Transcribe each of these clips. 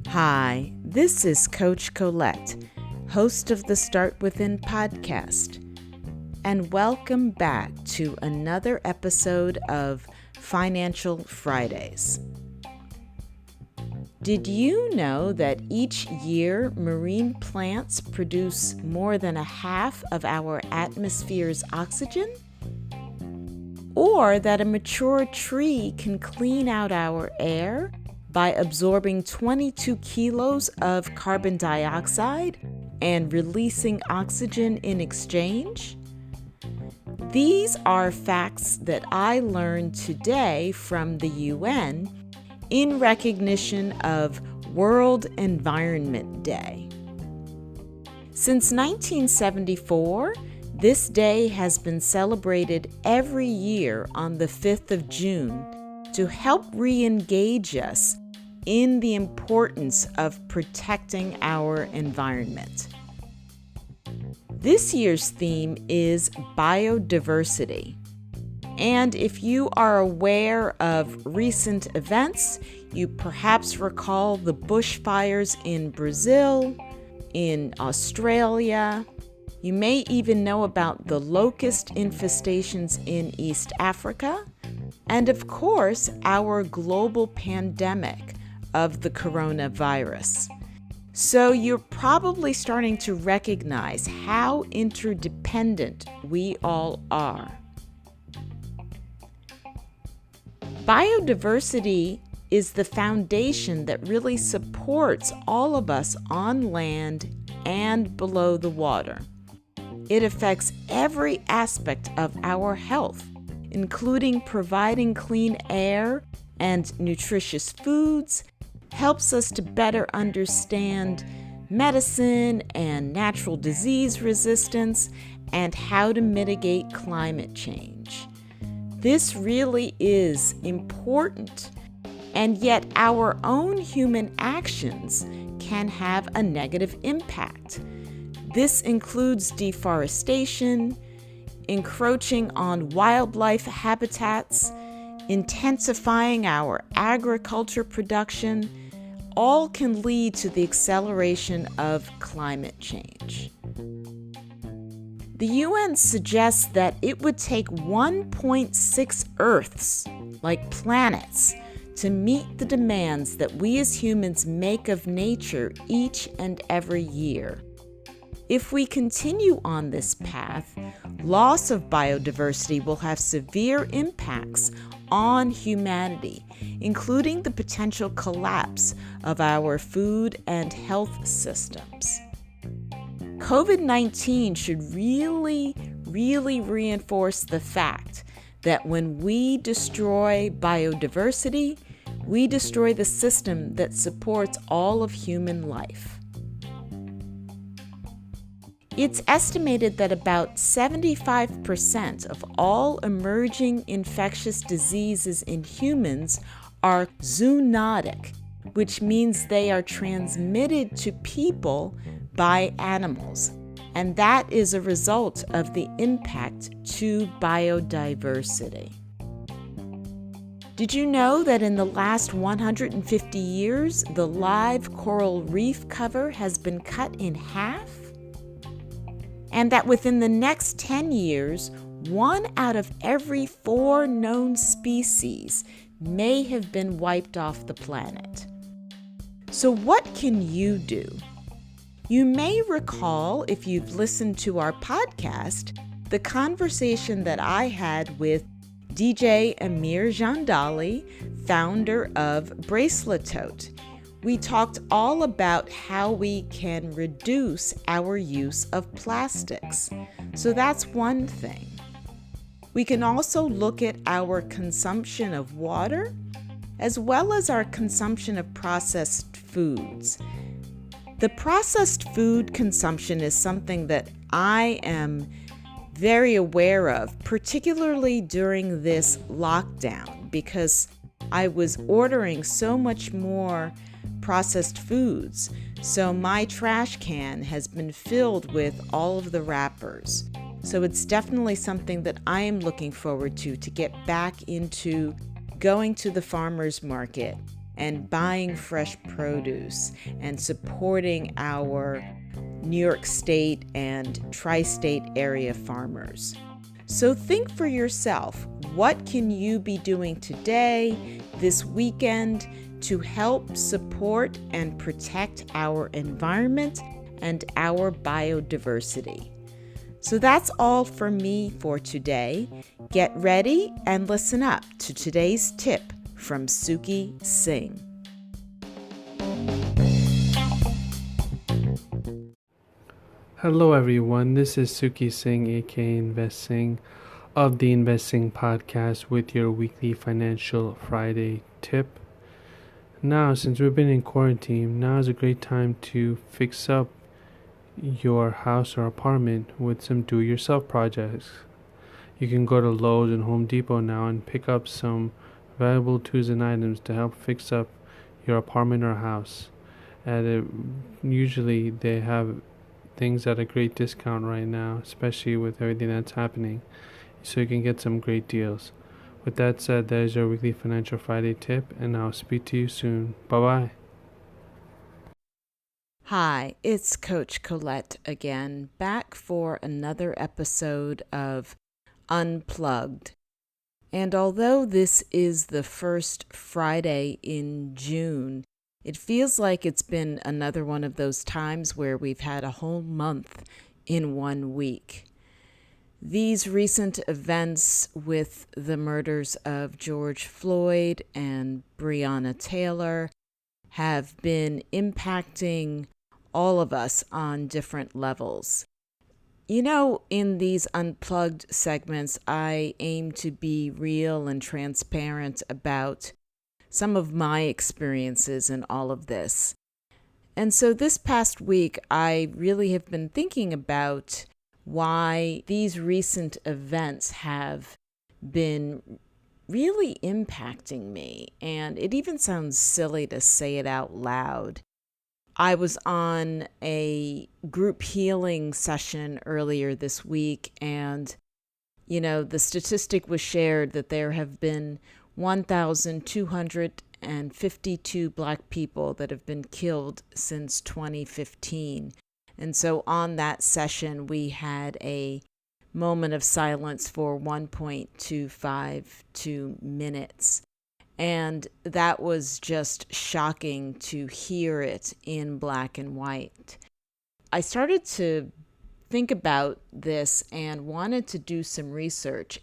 Hi, this is Coach Colette, host of the Start Within podcast, and welcome back to another episode of Financial Fridays. Did you know that each year marine plants produce more than a half of our atmosphere's oxygen? Or that a mature tree can clean out our air by absorbing 22 kilos of carbon dioxide and releasing oxygen in exchange? These are facts that I learned today from the UN in recognition of World Environment Day. Since 1974, this day has been celebrated every year on the 5th of June to help re-engage us in the importance of protecting our environment. This year's theme is biodiversity. And if you are aware of recent events, you perhaps recall the bushfires in Brazil, in Australia. You may even know about the locust infestations in East Africa, and of course, our global pandemic of the coronavirus. So you're probably starting to recognize how interdependent we all are. Biodiversity is the foundation that really supports all of us on land and below the water. It affects every aspect of our health, including providing clean air and nutritious foods, helps us to better understand medicine and natural disease resistance, and how to mitigate climate change. This really is important, and yet our own human actions can have a negative impact. This includes deforestation, encroaching on wildlife habitats, intensifying our agriculture production, all can lead to the acceleration of climate change. The UN suggests that it would take 1.6 Earths, like planets, to meet the demands that we as humans make of nature each and every year. If we continue on this path, loss of biodiversity will have severe impacts on humanity, including the potential collapse of our food and health systems. COVID-19 should really reinforce the fact that when we destroy biodiversity, we destroy the system that supports all of human life. It's estimated that about 75% of all emerging infectious diseases in humans are zoonotic, which means they are transmitted to people by animals, and that is a result of the impact to biodiversity. Did you know that in the last 150 years, the live coral reef cover has been cut in half? And that within the next 10 years, 1 out of every 4 known species may have been wiped off the planet. So what can you do? You may recall, if you've listened to our podcast, the conversation that I had with DJ Amir Jandali, founder of Bracelet Tote. We talked all about how we can reduce our use of plastics. So that's one thing. We can also look at our consumption of water, as well as our consumption of processed foods. The processed food consumption is something that I am very aware of, particularly during this lockdown, because I was ordering so much more processed foods. So my trash can has been filled with all of the wrappers. So it's definitely something that I am looking forward to get back into going to the farmer's market and buying fresh produce and supporting our New York State and tri-state area farmers. So think for yourself, what can you be doing today, this weekend, to help support and protect our environment and our biodiversity? So that's all from me for today. Get ready and listen up to today's tip from Singh. Hello everyone, this is Singh aka Investing of the Investing Podcast with your weekly Financial Friday tip. Now, since we've been in quarantine, now is a great time to fix up your house or apartment with some do-it-yourself projects. You can go to Lowe's and Home Depot now and pick up some valuable tools and items to help fix up your apartment or house. Usually they have things at a great discount right now, especially with everything that's happening, so you can get some great deals. With that said, that is your weekly Financial Friday tip, and I'll speak to you soon. Bye-bye. Hi, it's Coach Colette again, back for another episode of Unplugged. And although this is the first Friday in June, it feels like it's been another one of those times where we've had a whole month in 1 week. These recent events with the murders of George Floyd and Breonna Taylor have been impacting all of us on different levels. You know, in these Unplugged segments, I aim to be real and transparent about some of my experiences in all of this. And so this past week, I really have been thinking about why these recent events have been really impacting me. And it even sounds silly to say it out loud. I was on a group healing session earlier this week, and, the statistic was shared that there have been 1,252 Black people that have been killed since 2015. And so on that session, we had a moment of silence for 1.252 minutes. And that was just shocking to hear it in black and white. I started to think about this and wanted to do some research.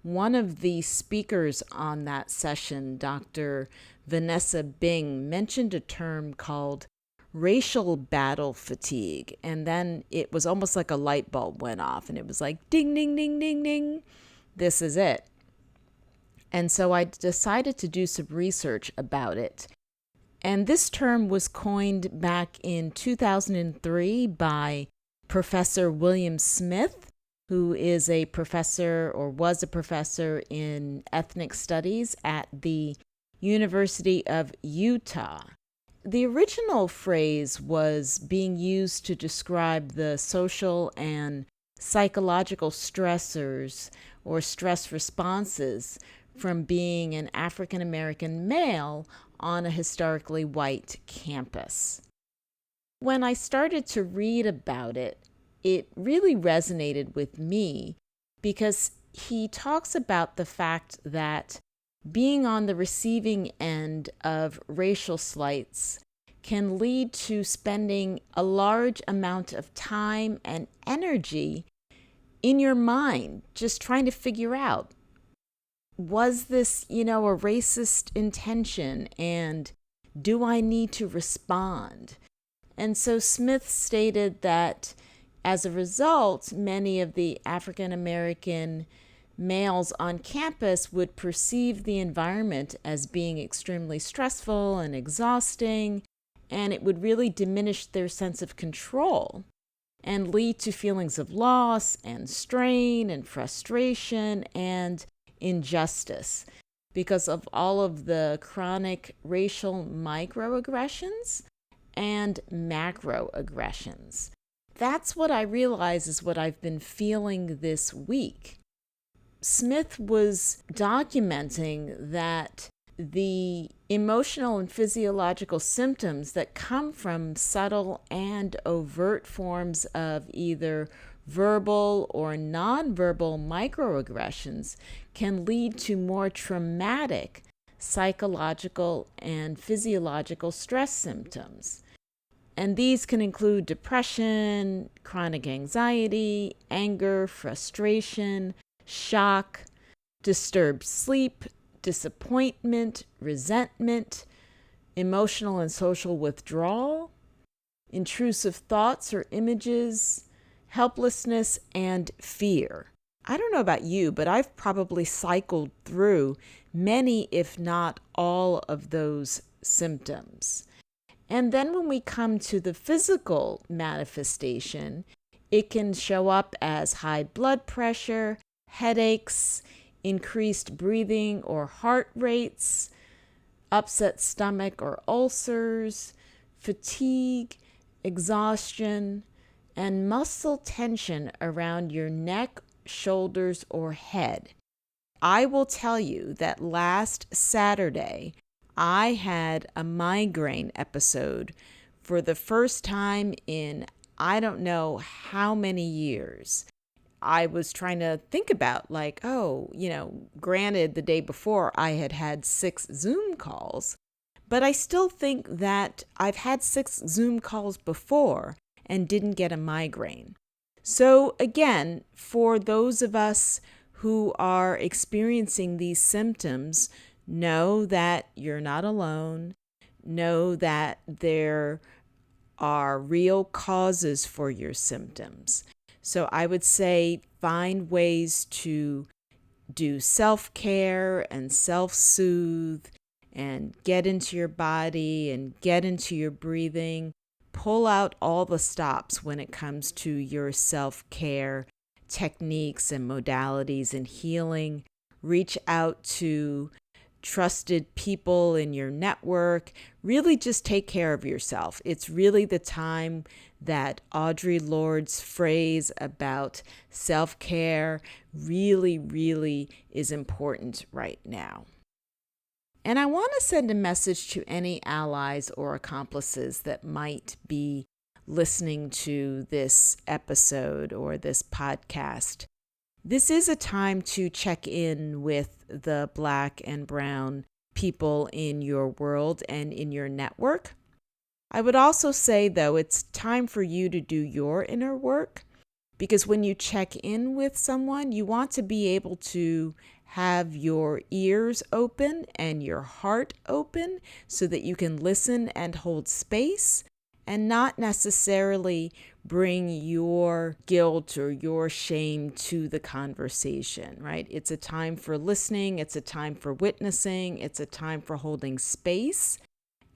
One of the speakers on that session, Dr. Vanessa Bing, mentioned a term called racial battle fatigue. And then it was almost like a light bulb went off, and it was like, ding, ding, ding, ding, ding. This is it. And so I decided to do some research about it. And this term was coined back in 2003 by Professor William Smith, who is a professor or was a professor in ethnic studies at the University of Utah. The original phrase was being used to describe the social and psychological stressors or stress responses from being an African American male on a historically white campus. When I started to read about it, it really resonated with me because he talks about the fact that being on the receiving end of racial slights can lead to spending a large amount of time and energy in your mind just trying to figure out, was this, a racist intention, and do I need to respond? And so Smith stated that as a result, many of the African American males on campus would perceive the environment as being extremely stressful and exhausting, and it would really diminish their sense of control and lead to feelings of loss and strain and frustration and injustice because of all of the chronic racial microaggressions and macroaggressions. That's what I realize is what I've been feeling this week. Smith was documenting that the emotional and physiological symptoms that come from subtle and overt forms of either verbal or nonverbal microaggressions can lead to more traumatic psychological and physiological stress symptoms. And these can include depression, chronic anxiety, anger, frustration, shock, disturbed sleep, disappointment, resentment, emotional and social withdrawal, intrusive thoughts or images, helplessness, and fear. I don't know about you, but I've probably cycled through many, if not all, of those symptoms. And then when we come to the physical manifestation, it can show up as high blood pressure, headaches, increased breathing or heart rates, upset stomach or ulcers, fatigue, exhaustion, and muscle tension around your neck, shoulders, or head. I will tell you that last Saturday, I had a migraine episode for the first time in I don't know how many years. I was trying to think about granted the day before I had 6 Zoom calls, but I still think that I've had 6 Zoom calls before and didn't get a migraine. So again, for those of us who are experiencing these symptoms, know that you're not alone. Know that there are real causes for your symptoms. So I would say find ways to do self-care and self-soothe and get into your body and get into your breathing. Pull out all the stops when it comes to your self-care techniques and modalities and healing. Reach out to trusted people in your network. Really just take care of yourself. It's really the time that Audre Lorde's phrase about self-care really is important right now. And I want to send a message to any allies or accomplices that might be listening to this episode or this podcast. This is a time to check in with the Black and Brown people in your world and in your network. I would also say, though, it's time for you to do your inner work, because when you check in with someone, you want to be able to have your ears open and your heart open so that you can listen and hold space and not necessarily bring your guilt or your shame to the conversation, right? It's a time for listening. It's a time for witnessing. It's a time for holding space.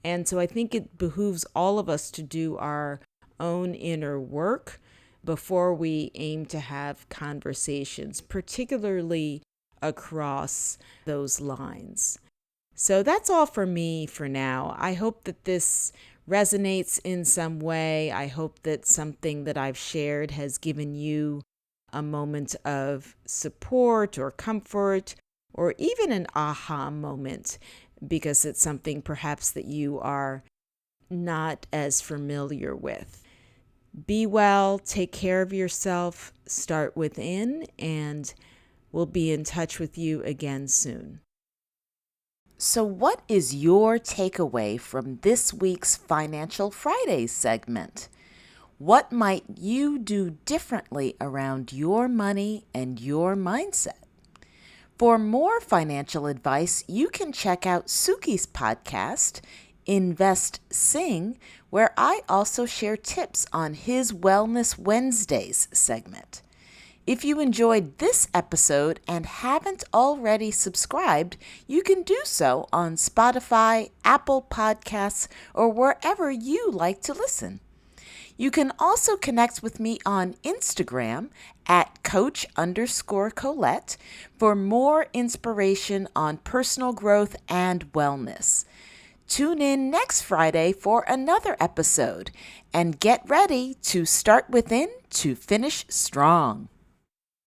And so I think it behooves all of us to do our own inner work before we aim to have conversations, particularly across those lines. So that's all for me for now. I hope that this resonates in some way. I hope that something that I've shared has given you a moment of support or comfort or even an aha moment, because it's something perhaps that you are not as familiar with. Be well, take care of yourself, start within, and we'll be in touch with you again soon. So what is your takeaway from this week's Financial Fridays segment? What might you do differently around your money and your mindset? For more financial advice, you can check out Suki's podcast, Invest Singh, where I also share tips on his Wellness Wednesdays segment. If you enjoyed this episode and haven't already subscribed, you can do so on Spotify, Apple Podcasts, or wherever you like to listen. You can also connect with me on Instagram at Coach_Colette for more inspiration on personal growth and wellness. Tune in next Friday for another episode and get ready to start within to finish strong.